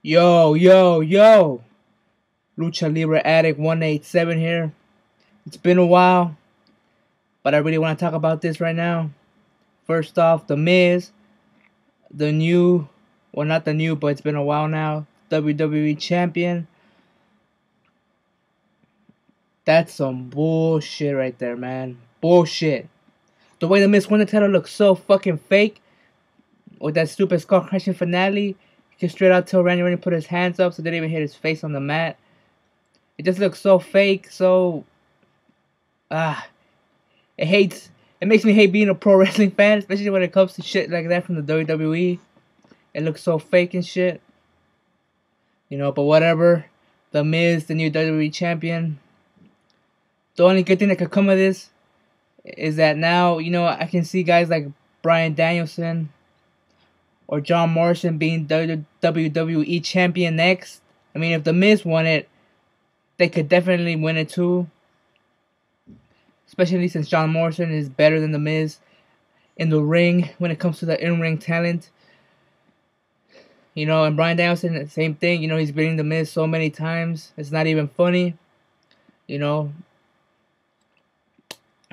Yo, yo, yo! Lucha Libre Addict 187 here. It's been a while, but I really want to talk about this right now. First off, The Miz, the new, well, not the new, but it's been a while now, WWE Champion. That's some bullshit right there, man. Bullshit. The way The Miz won the title looks so fucking fake with that stupid skull crushing finale. He just straight out till Randy Orton put his hands up so they didn't even hit his face on the mat. It just looks so fake, so it makes me hate being a pro wrestling fan, especially when it comes to shit like that from the WWE. It looks so fake and shit. But whatever. The Miz, the new WWE champion. The only good thing that could come of this is that now, I can see guys like Bryan Danielson or John Morrison being WWE champion next. I mean, if The Miz won it, they could definitely win it too. Especially since John Morrison is better than The Miz in the ring when it comes to the in-ring talent. And Bryan Danielson, the same thing. He's beating The Miz so many times. It's not even funny.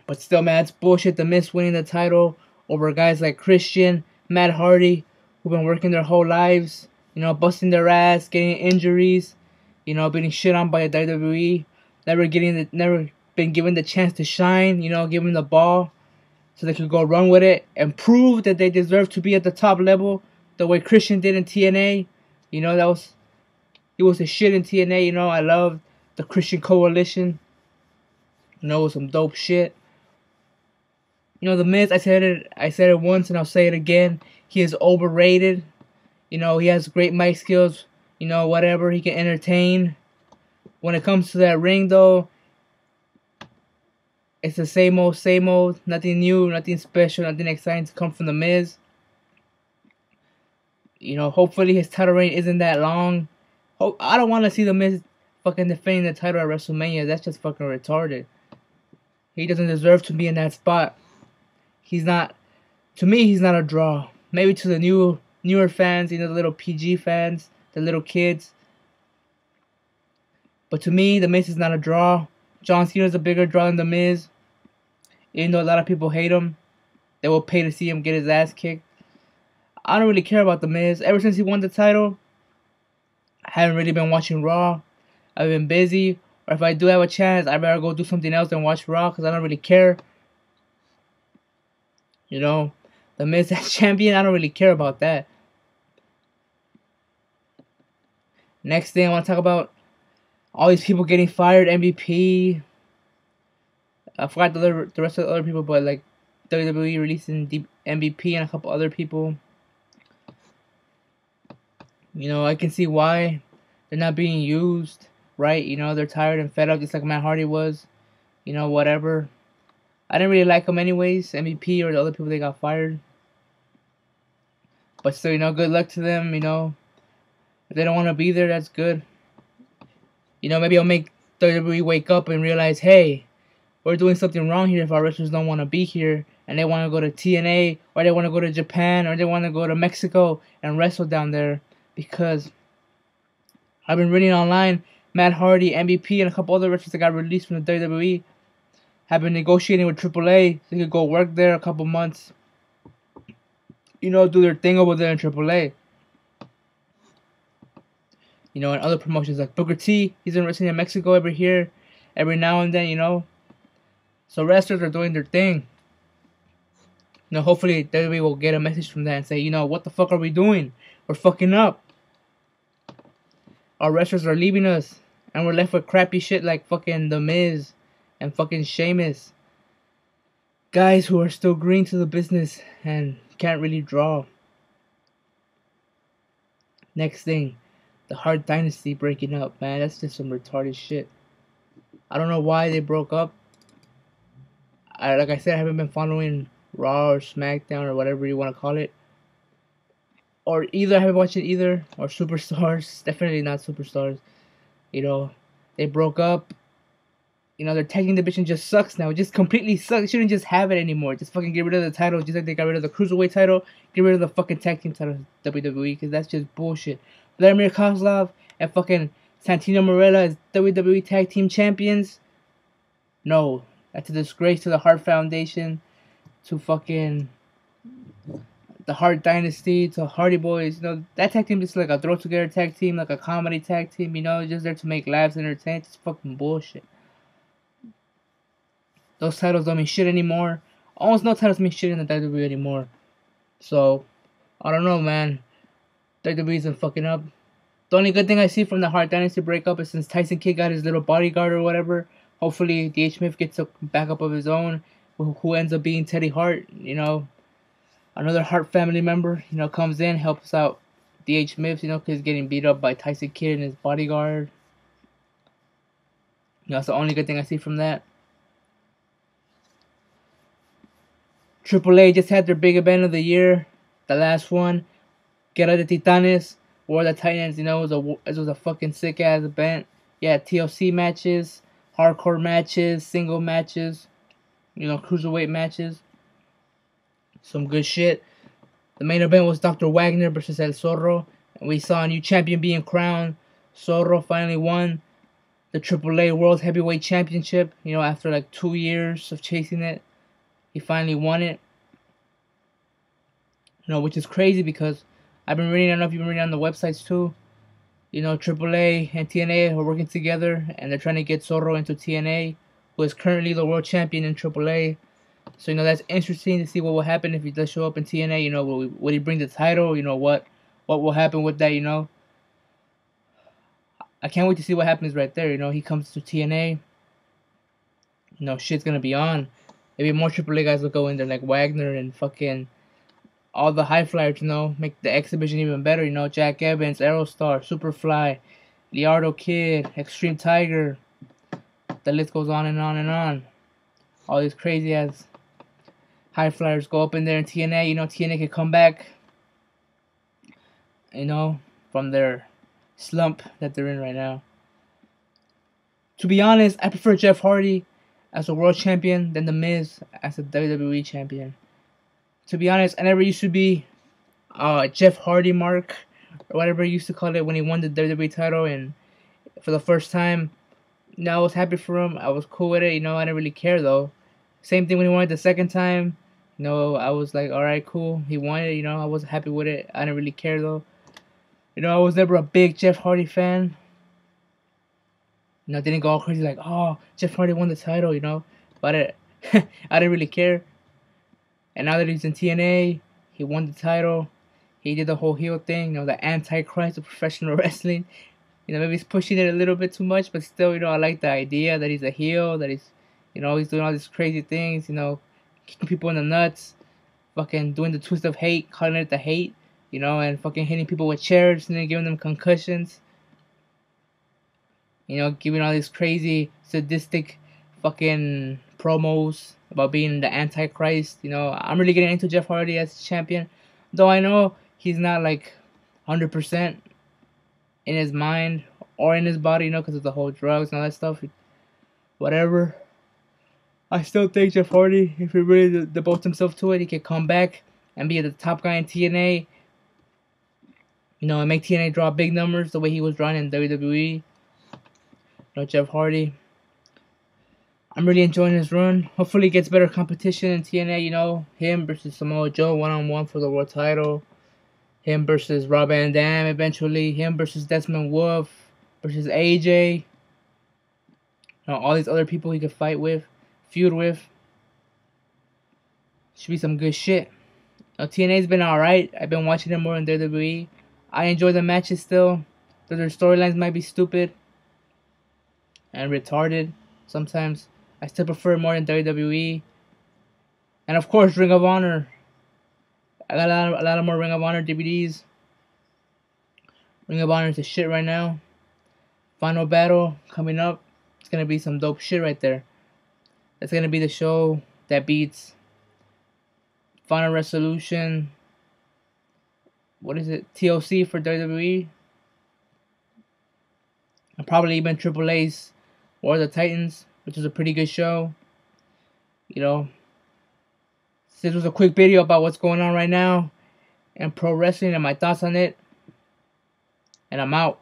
But still, man, it's bullshit. The Miz winning the title over guys like Christian, Matt Hardy, who've been working their whole lives. Busting their ass, getting injuries. Being shit on by the WWE. Never been given the chance to shine. Give them the ball so they could go run with it and prove that they deserve to be at the top level, the way Christian did in TNA. He was the shit in TNA. I love the Christian Coalition. It was some dope shit. The Miz, I said it once and I'll say it again. He is overrated. He has great mic skills. Whatever, he can entertain. When it comes to that ring, though, it's the same old. Nothing new, nothing special, nothing exciting to come from The Miz. Hopefully his title reign isn't that long. I don't want to see The Miz fucking defending the title at WrestleMania. That's just fucking retarded. He doesn't deserve to be in that spot. To me, he's not a draw. Maybe to the newer fans, the little PG fans, the little kids. But to me, The Miz is not a draw. John Cena's a bigger draw than The Miz. Even though a lot of people hate him, they will pay to see him get his ass kicked. I don't really care about The Miz. Ever since he won the title, I haven't really been watching Raw. I've been busy. Or if I do have a chance, I better go do something else than watch Raw because I don't really care. The Miz as champion, I don't really care about that. Next thing I want to talk about, all these people getting fired, MVP. I forgot the rest of the other people, but like WWE releasing MVP and a couple other people. I can see why they're not being used, right? They're tired and fed up, just like Matt Hardy was. Whatever. I didn't really like them anyways, MVP or the other people they got fired. But still, good luck to them, If they don't want to be there, that's good. Maybe I'll make WWE wake up and realize, hey, we're doing something wrong here if our wrestlers don't want to be here and they want to go to TNA or they want to go to Japan or they want to go to Mexico and wrestle down there. Because I've been reading online, Matt Hardy, MVP, and a couple other wrestlers that got released from the WWE have been negotiating with AAA so they could go work there a couple months. Do their thing over there in AAA. And other promotions like Booker T, he's been wrestling in Mexico every now and then, So wrestlers are doing their thing. Hopefully WWE will get a message from that and say, what the fuck are we doing? We're fucking up. Our wrestlers are leaving us. And we're left with crappy shit like fucking The Miz and fucking Sheamus. Guys who are still green to the business and can't really draw. Next thing. The Hart Dynasty breaking up, man. That's just some retarded shit. I don't know why they broke up. Like I said, I haven't been following Raw or SmackDown or whatever you want to call it. Or either I haven't watched it either. Or Superstars. Definitely not Superstars. They broke up. Their tagging division just sucks now. It just completely sucks. They shouldn't just have it anymore. Just fucking get rid of the title. Just like they got rid of the Cruiserweight title. Get rid of the fucking tag team title WWE. Because that's just bullshit. Vladimir Kozlov and fucking Santino Marella as WWE Tag Team Champions. No, that's a disgrace to the Hart Foundation, to fucking the Hart Dynasty, to Hardy Boys. You know, that tag team is like a throw together tag team, like a comedy tag team. You know, just there to make laughs and entertain. It's fucking bullshit. Those titles don't mean shit anymore. Almost no titles mean shit in the WWE anymore. So, I don't know, man. WWE's been fucking up. The only good thing I see from the Hart Dynasty breakup is since Tyson Kidd got his little bodyguard or whatever, hopefully D.H. Smith gets a backup of his own, who ends up being Teddy Hart. You know, another Hart family member, you know, comes in, helps out D.H. Smith, you know, because he's getting beat up by Tyson Kidd and his bodyguard. You know, that's the only good thing I see from that. AAA just had their big event of the year, the last one, Guerra de Titanes, War of the Titans. You know, it was a fucking sick ass event. Yeah, TLC matches, hardcore matches, single matches, you know, cruiserweight matches. Some good shit. The main event was Dr. Wagner versus El Zorro, and we saw a new champion being crowned. Zorro finally won the AAA World Heavyweight Championship. You know, after like 2 years of chasing it, he finally won it. You know, which is crazy because I've been reading, I don't know if you've been reading on the websites too. You know, AAA and TNA are working together and they're trying to get Zorro into TNA, who is currently the world champion in AAA. So, you know, that's interesting to see what will happen if he does show up in TNA. You know, will he bring the title? You know, what will happen with that, you know? I can't wait to see what happens right there. You know, he comes to TNA. You know, shit's gonna be on. Maybe more AAA guys will go in there like Wagner and fucking all the high flyers, you know, make the exhibition even better, you know, Jack Evans, Aerostar, Superfly, Liardo Kid, Extreme Tiger, the list goes on and on and on. All these crazy ass high flyers go up in there in TNA, you know, TNA can come back, you know, from their slump that they're in right now. To be honest, I prefer Jeff Hardy as a world champion than The Miz as a WWE champion. To be honest, I never used to be Jeff Hardy mark or whatever he used to call it when he won the WWE title, and for the first time, you know, I was happy for him. I was cool with it, you know, I didn't really care though. Same thing when he won it the second time, you know, I was like, alright, cool, he won it, you know, I was happy with it. I didn't really care though. You know, I was never a big Jeff Hardy fan. You know, I didn't go all crazy like, oh, Jeff Hardy won the title, you know, but I didn't really care. And now that he's in TNA, he won the title. He did the whole heel thing, you know, the Antichrist of professional wrestling. You know, maybe he's pushing it a little bit too much, but still, you know, I like the idea that he's a heel, that he's, you know, he's doing all these crazy things, you know, kicking people in the nuts, fucking doing the twist of hate, calling it the hate, you know, and fucking hitting people with chairs and then giving them concussions. You know, giving all these crazy, sadistic fucking promos about being the Antichrist. You know, I'm really getting into Jeff Hardy as champion. Though I know he's not like 100% in his mind or in his body, you know, because of the whole drugs and all that stuff. Whatever. I still think Jeff Hardy, if he really devotes himself to it, he could come back and be the top guy in TNA. You know, and make TNA draw big numbers the way he was drawing in WWE. You know, Jeff Hardy. I'm really enjoying his run. Hopefully he gets better competition in TNA, you know. Him versus Samoa Joe one-on-one for the world title. Him versus Rob Van Dam eventually. Him versus Desmond Wolf versus AJ. You know, all these other people he could fight with, feud with. Should be some good shit. You know, TNA's been alright. I've been watching it more in WWE. I enjoy the matches still. Though their storylines might be stupid and retarded sometimes. I still prefer it more than WWE. And of course, Ring of Honor. I got a lot of more Ring of Honor DVDs. Ring of Honor is the shit right now. Final Battle coming up. It's gonna be some dope shit right there. It's gonna be the show that beats Final Resolution. What is it? TLC for WWE. And probably even AAA's War of the Titans, which is a pretty good show. You know, this was a quick video about what's going on right now and pro wrestling and my thoughts on it. and I'm out.